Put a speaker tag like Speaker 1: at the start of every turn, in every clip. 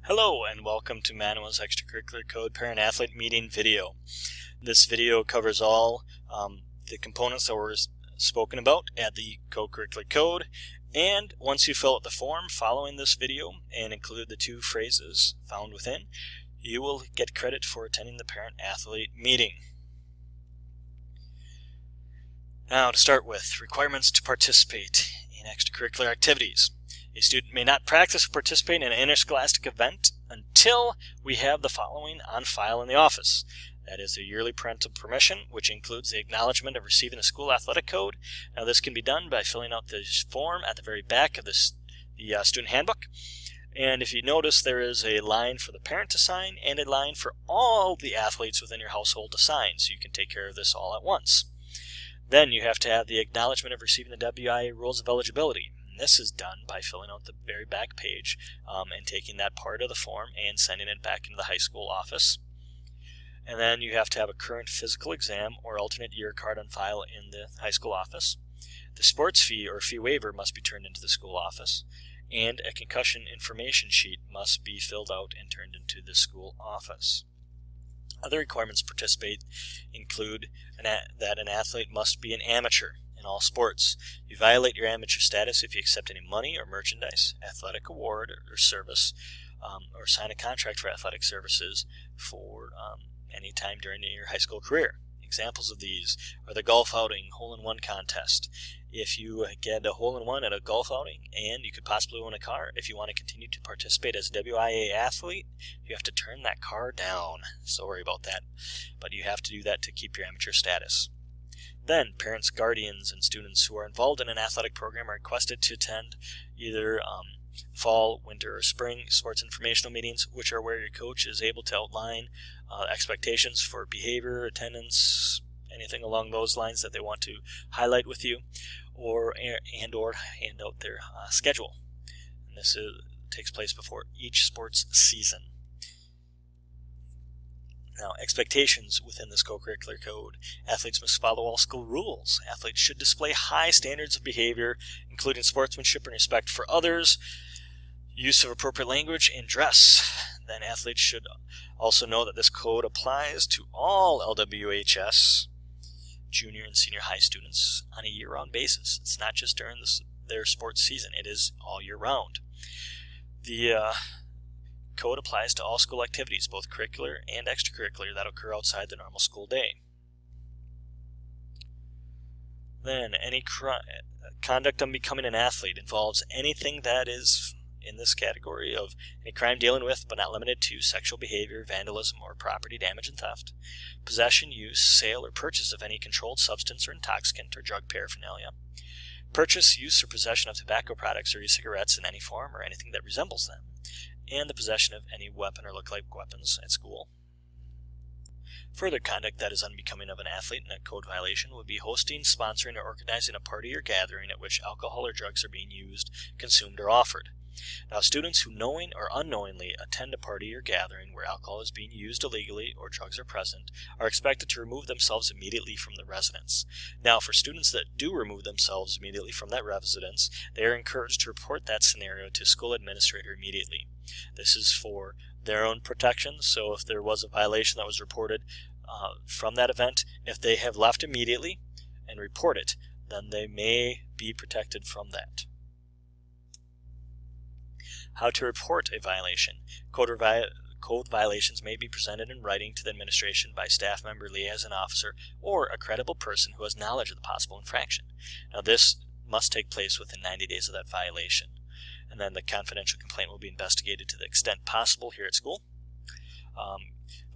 Speaker 1: Hello and welcome to Manual's Extracurricular Code Parent-Athlete Meeting video. This video covers all the components that were spoken about at the Co-Curricular Code, and once you fill out the form following this video and include the two phrases found within, you will get credit for attending the Parent-Athlete Meeting. Now to start with, requirements to participate in extracurricular activities. A student may not practice or participate in an interscholastic event until we have the following on file in the office. That is, a yearly parental permission, which includes the acknowledgement of receiving a school athletic code. Now this can be done by filling out this form at the very back of the student handbook. And if you notice, there is a line for the parent to sign and a line for all the athletes within your household to sign, so you can take care of this all at once. Then you have to have the acknowledgement of receiving the WIA rules of eligibility. This is done by filling out the very back page and taking that part of the form and sending it back into the high school office. And then you have to have a current physical exam or alternate year card on file in the high school office. The sports fee or fee waiver must be turned into the school office, and a concussion information sheet must be filled out and turned into the school office. Other requirements to participate include that an athlete must be an amateur in all sports. You violate your amateur status if you accept any money or merchandise, athletic award or service, or sign a contract for athletic services for any time during your high school career. Examples of these are the golf outing, hole-in-one contest. If you get a hole-in-one at a golf outing and you could possibly win a car, if you want to continue to participate as a WIA athlete, you have to turn that car down. Sorry about that, but you have to do that to keep your amateur status. Then, parents, guardians, and students who are involved in an athletic program are requested to attend either fall, winter, or spring sports informational meetings, which are where your coach is able to outline expectations for behavior, attendance, anything along those lines that they want to highlight with you, or hand out their schedule. And this takes place before each sports season. Now, expectations within this co-curricular code. Athletes must follow all school rules. Athletes should display high standards of behavior, including sportsmanship and respect for others, use of appropriate language, and dress. Then athletes should also know that this code applies to all LWHS, junior and senior high students on a year-round basis. It's not just during their sports season. It is all year round. The code applies to all school activities, both curricular and extracurricular, that occur outside the normal school day. Then, any conduct unbecoming an athlete involves anything that is in this category of a crime dealing with, but not limited to, sexual behavior, vandalism, or property damage and theft, possession, use, sale, or purchase of any controlled substance or intoxicant or drug paraphernalia, purchase, use, or possession of tobacco products or e-cigarettes in any form or anything that resembles them, and the possession of any weapon or look-like weapons at school. Further conduct that is unbecoming of an athlete in a code violation would be hosting, sponsoring, or organizing a party or gathering at which alcohol or drugs are being used, consumed, or offered. Now, students who knowing or unknowingly attend a party or gathering where alcohol is being used illegally or drugs are present are expected to remove themselves immediately from the residence. Now, for students that do remove themselves immediately from that residence, they are encouraged to report that scenario to school administrator immediately. This is for their own protection, so if there was a violation that was reported from that event, if they have left immediately and report it, then they may be protected from that. How to report a violation. Code violations may be presented in writing to the administration by staff member, liaison officer, or a credible person who has knowledge of the possible infraction. Now, this must take place within 90 days of that violation. And then the confidential complaint will be investigated to the extent possible here at school.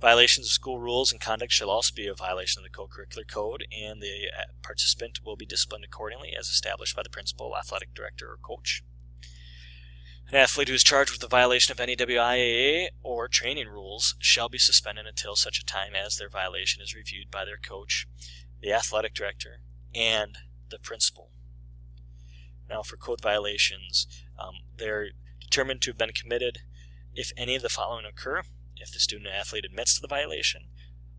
Speaker 1: Violations of school rules and conduct shall also be a violation of the co-curricular code, and the participant will be disciplined accordingly as established by the principal, athletic director, or coach. An athlete who is charged with the violation of any WIAA or training rules shall be suspended until such a time as their violation is reviewed by their coach, the athletic director, and the principal. Now, for code violations, they're determined to have been committed if any of the following occur: if the student or athlete admits to the violation,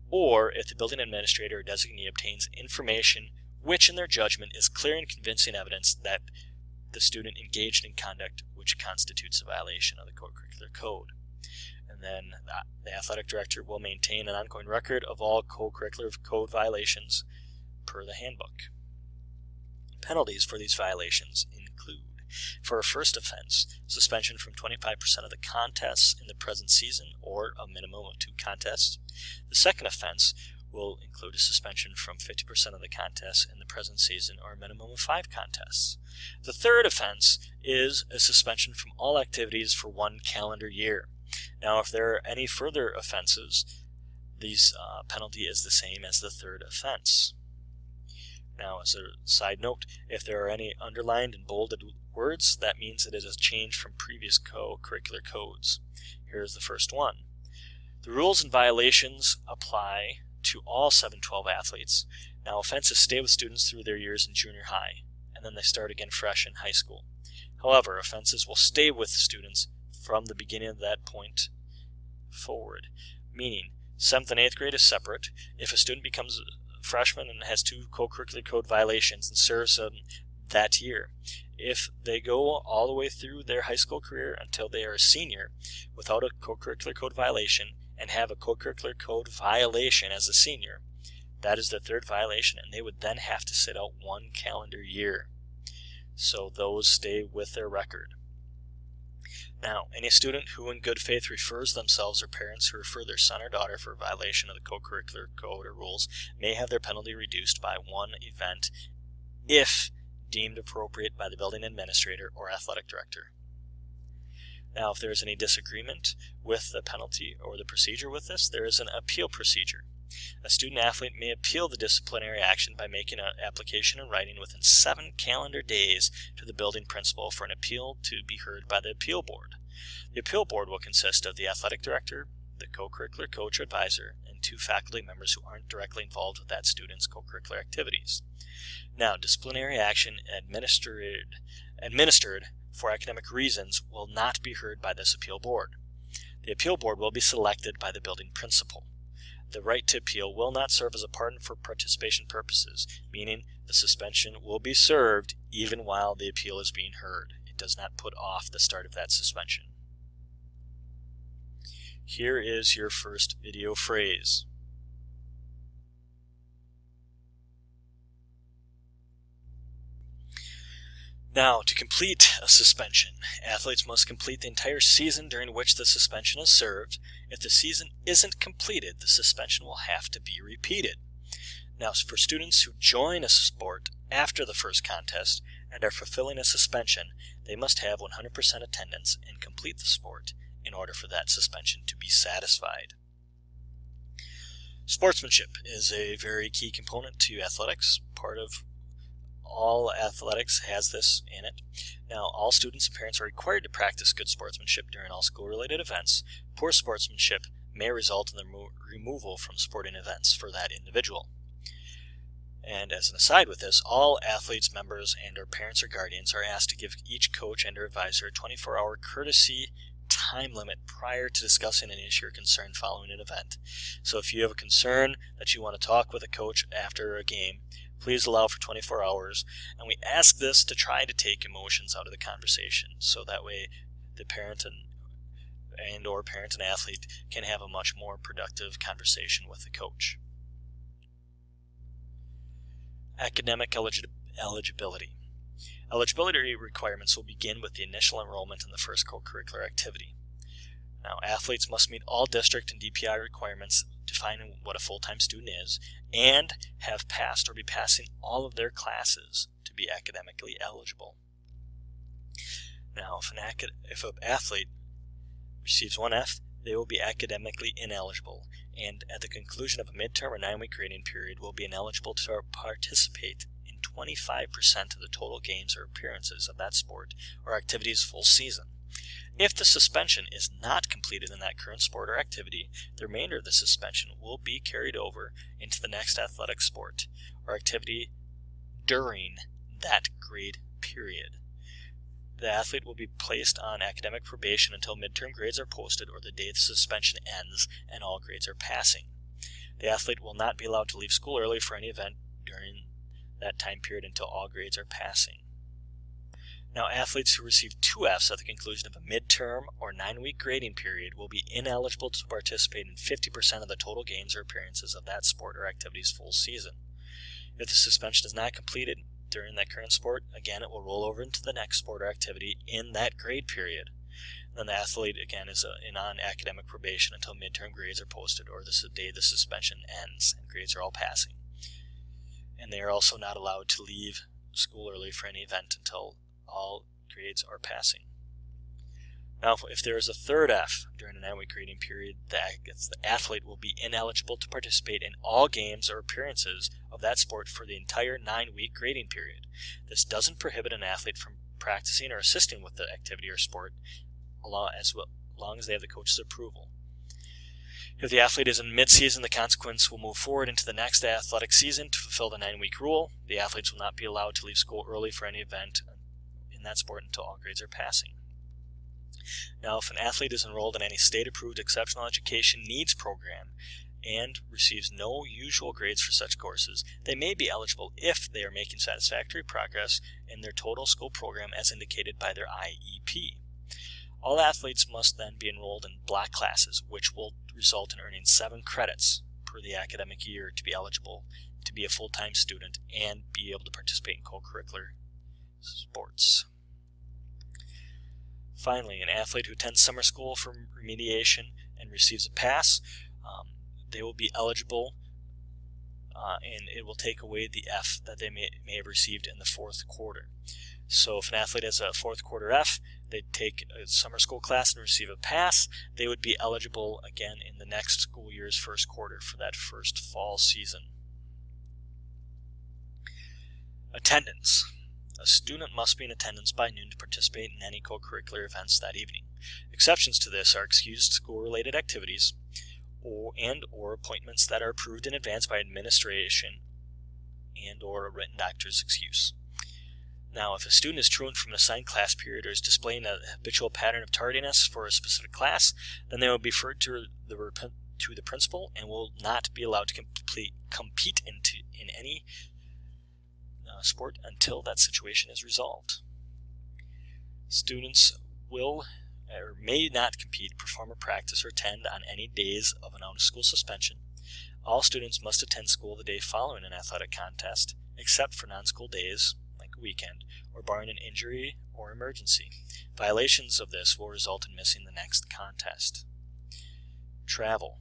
Speaker 1: or if the building administrator or designee obtains information which in their judgment is clear and convincing evidence that the student engaged in conduct which constitutes a violation of the co-curricular code. And then the athletic director will maintain an ongoing record of all co-curricular code violations per the handbook. Penalties for these violations include, for a first offense, suspension from 25% of the contests in the present season or a minimum of 2 contests. The second offense will include a suspension from 50% of the contests in the present season or a minimum of 5 contests. The third offense is a suspension from all activities for 1 calendar year. Now, if there are any further offenses, the penalty is the same as the third offense. Now, as a side note, if there are any underlined and bolded words, that means it is a change from previous co-curricular codes. Here's the first one. The rules and violations apply to all 712 athletes. Now, offenses stay with students through their years in junior high, and then they start again fresh in high school. However, offenses will stay with students from the beginning of that point forward, meaning 7th and 8th grade is separate. If a student becomes a freshman and has 2 co-curricular code violations and serves them that year, if they go all the way through their high school career until they are a senior without a co-curricular code violation and have a co-curricular code violation as a senior, that is the third violation, and they would then have to sit out 1 calendar year. So those stay with their record. Now, any student who in good faith refers themselves or parents who refer their son or daughter for a violation of the co-curricular code or rules may have their penalty reduced by 1 event if deemed appropriate by the building administrator or athletic director. Now, if there is any disagreement with the penalty or the procedure with this, there is an appeal procedure. A student athlete may appeal the disciplinary action by making an application in writing within 7 calendar days to the building principal for an appeal to be heard by the appeal board. The appeal board will consist of the athletic director, the co-curricular coach or advisor, and 2 faculty members who aren't directly involved with that student's co-curricular activities. Now, disciplinary action administered for academic reasons will not be heard by this appeal board. The appeal board will be selected by the building principal. The right to appeal will not serve as a pardon for participation purposes, meaning the suspension will be served even while the appeal is being heard. It does not put off the start of that suspension. Here is your first video phrase. Now, to complete a suspension, athletes must complete the entire season during which the suspension is served. If the season isn't completed, the suspension will have to be repeated. Now, for students who join a sport after the first contest and are fulfilling a suspension, they must have 100% attendance and complete the sport in order for that suspension to be satisfied. Sportsmanship is a very key component to athletics. Part of all athletics has this in it. Now, all students and parents are required to practice good sportsmanship during all school-related events. Poor sportsmanship may result in the removal from sporting events for that individual. And as an aside with this, all athletes, members, and or parents or guardians are asked to give each coach and or advisor a 24-hour courtesy time limit prior to discussing an issue or concern following an event. So if you have a concern that you want to talk with a coach after a game, please allow for 24 hours, and we ask this to try to take emotions out of the conversation, so that way the parent and or parent and athlete can have a much more productive conversation with the coach. Academic eligibility. Eligibility requirements will begin with the initial enrollment in the first co-curricular activity. Now, athletes must meet all district and DPI requirements defining what a full-time student is, and have passed or be passing all of their classes to be academically eligible. Now, if an athlete receives 1 F, they will be academically ineligible, and at the conclusion of a midterm or 9-week grading period will be ineligible to participate in 25% of the total games or appearances of that sport or activity's full season. If the suspension is not completed in that current sport or activity, the remainder of the suspension will be carried over into the next athletic sport or activity during that grade period. The athlete will be placed on academic probation until midterm grades are posted or the day the suspension ends and all grades are passing. The athlete will not be allowed to leave school early for any event during that time period until all grades are passing. Now, athletes who receive 2 Fs at the conclusion of a midterm or 9-week grading period will be ineligible to participate in 50% of the total games or appearances of that sport or activity's full season. If the suspension is not completed during that current sport, again, it will roll over into the next sport or activity in that grade period. Then the athlete, again, is on academic probation until midterm grades are posted or the day the suspension ends and grades are all passing. And they are also not allowed to leave school early for any event until all grades are passing. Now, if there is a 3rd F during a 9-week grading period, the athlete will be ineligible to participate in all games or appearances of that sport for the entire 9-week grading period. This doesn't prohibit an athlete from practicing or assisting with the activity or sport as long as they have the coach's approval. If the athlete is in mid-season, the consequence will move forward into the next athletic season to fulfill the 9-week rule. The athletes will not be allowed to leave school early for any event in that sport until all grades are passing. Now, if an athlete is enrolled in any state-approved exceptional education needs program and receives no usual grades for such courses, they may be eligible if they are making satisfactory progress in their total school program as indicated by their IEP. All athletes must then be enrolled in block classes, which will result in earning 7 credits per the academic year to be eligible to be a full-time student and be able to participate in co-curricular sports. Finally, an athlete who attends summer school for remediation and receives a pass, they will be eligible and it will take away the F that they may have received in the 4th quarter. So if an athlete has a 4th quarter F, they take a summer school class and receive a pass, they would be eligible again in the next school year's 1st quarter for that first fall season. Attendance. A student must be in attendance by noon to participate in any co-curricular events that evening. Exceptions to this are excused school-related activities or appointments that are approved in advance by administration and or a written doctor's excuse. Now, if a student is truant from an assigned class period or is displaying a habitual pattern of tardiness for a specific class, then they will be referred to the principal and will not be allowed to compete in any sport until that situation is resolved. Students will or may not compete, perform a practice, or attend on any days of an out-of-school suspension. All students must attend school the day following an athletic contest, except for non-school days, like a weekend, or barring an injury or emergency. Violations of this will result in missing the next contest. Travel.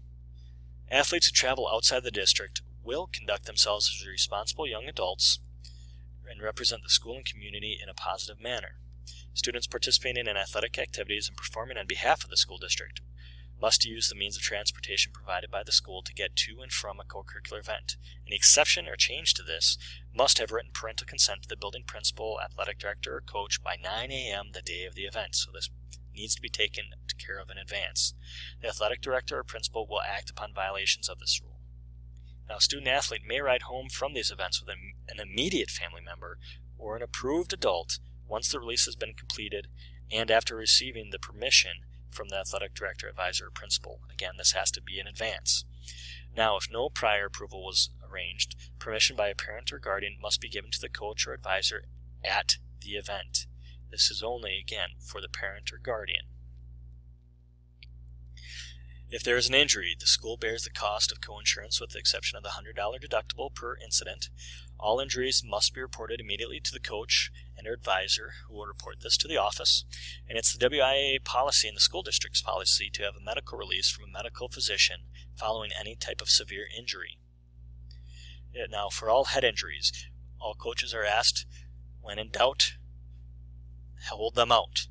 Speaker 1: Athletes who travel outside the district will conduct themselves as responsible young adults and represent the school and community in a positive manner. Students participating in athletic activities and performing on behalf of the school district must use the means of transportation provided by the school to get to and from a co-curricular event. Any exception or change to this must have written parental consent to the building principal, athletic director, or coach by 9 a.m. the day of the event, so this needs to be taken care of in advance. The athletic director or principal will act upon violations of this rule. Now, a student athlete may ride home from these events with an immediate family member or an approved adult once the release has been completed and after receiving the permission from the athletic director, advisor, or principal. Again, this has to be in advance. Now, if no prior approval was arranged, permission by a parent or guardian must be given to the coach or advisor at the event. This is only, again, for the parent or guardian. If there is an injury, the school bears the cost of co-insurance with the exception of the $100 deductible per incident. All injuries must be reported immediately to the coach and their advisor, who will report this to the office. And it's the WIAA policy and the school district's policy to have a medical release from a medical physician following any type of severe injury. Now, for all head injuries, all coaches are asked, when in doubt, hold them out.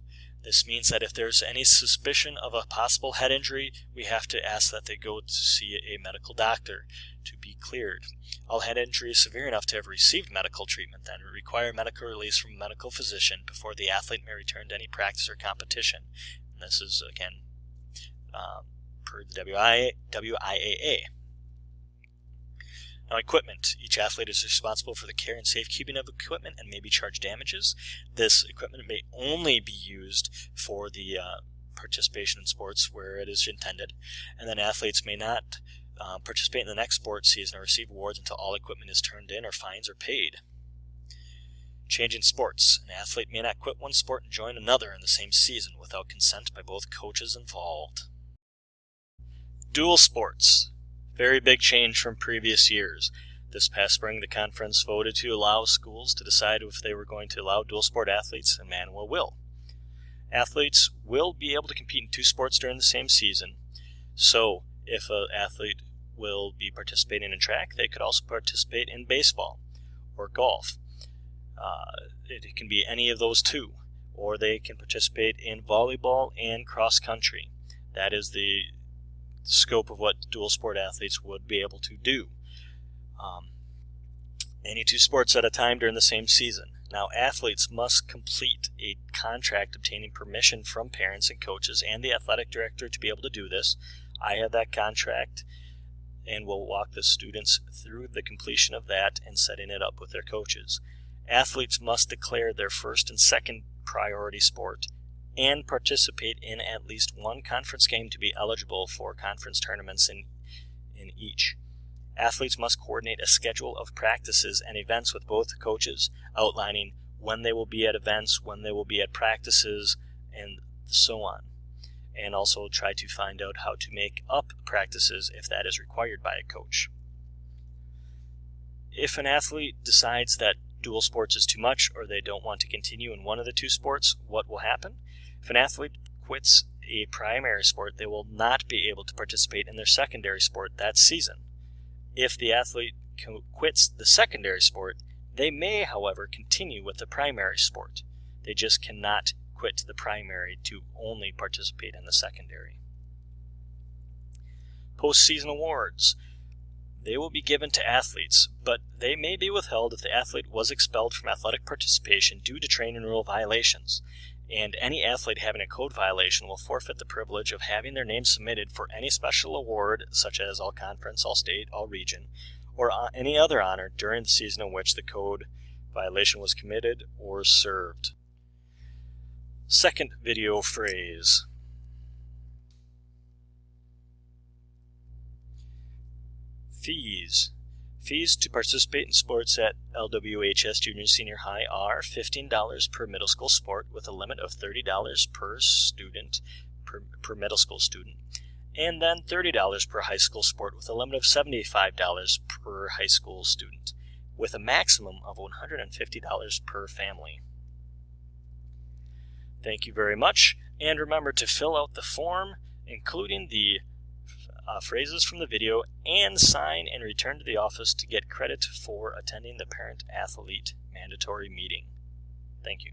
Speaker 1: This means that if there's any suspicion of a possible head injury, we have to ask that they go to see a medical doctor to be cleared. All head injuries severe enough to have received medical treatment then require medical release from a medical physician before the athlete may return to any practice or competition. And this is, again, per the WIAA. Now, equipment. Each athlete is responsible for the care and safekeeping of equipment and may be charged damages. This equipment may only be used for the participation in sports where it is intended. And then athletes may not participate in the next sports season or receive awards until all equipment is turned in or fines are paid. Changing sports. An athlete may not quit one sport and join another in the same season without consent by both coaches involved. Dual sports. Very big change from previous years. This past spring, the conference voted to allow schools to decide if they were going to allow dual sport athletes, and Manuel will. Athletes will be able to compete in 2 sports during the same season. So if an athlete will be participating in track, they could also participate in baseball or golf. It can be any of those 2, or they can participate in volleyball and cross country. That is the scope of what dual sport athletes would be able to do. Any 2 sports at a time during the same season. Now, athletes must complete a contract obtaining permission from parents and coaches and the athletic director to be able to do this. I have that contract, and will walk the students through the completion of that and setting it up with their coaches. Athletes must declare their first and second priority sport and participate in at least 1 conference game to be eligible for conference tournaments in each. Athletes must coordinate a schedule of practices and events with both coaches, outlining when they will be at events, when they will be at practices, and so on. And also try to find out how to make up practices if that is required by a coach. If an athlete decides that dual sports is too much, or they don't want to continue in one of the 2 sports, what will happen? If an athlete quits a primary sport, they will not be able to participate in their secondary sport that season. If the athlete quits the secondary sport, they may, however, continue with the primary sport. They just cannot quit the primary to only participate in the secondary. Postseason awards. They will be given to athletes, but they may be withheld if the athlete was expelled from athletic participation due to training rule violations. And any athlete having a code violation will forfeit the privilege of having their name submitted for any special award, such as All-Conference, All-State, All-Region, or any other honor during the season in which the code violation was committed or served. Second video phrase. Fees. Fees to participate in sports at LWHS Junior and Senior High are $15 per middle school sport with a limit of $30 per student, per middle school student, and then $30 per high school sport with a limit of $75 per high school student, with a maximum of $150 per family. Thank you very much, and remember to fill out the form, including the phrases from the video, and sign and return to the office to get credit for attending the parent-athlete mandatory meeting. Thank you.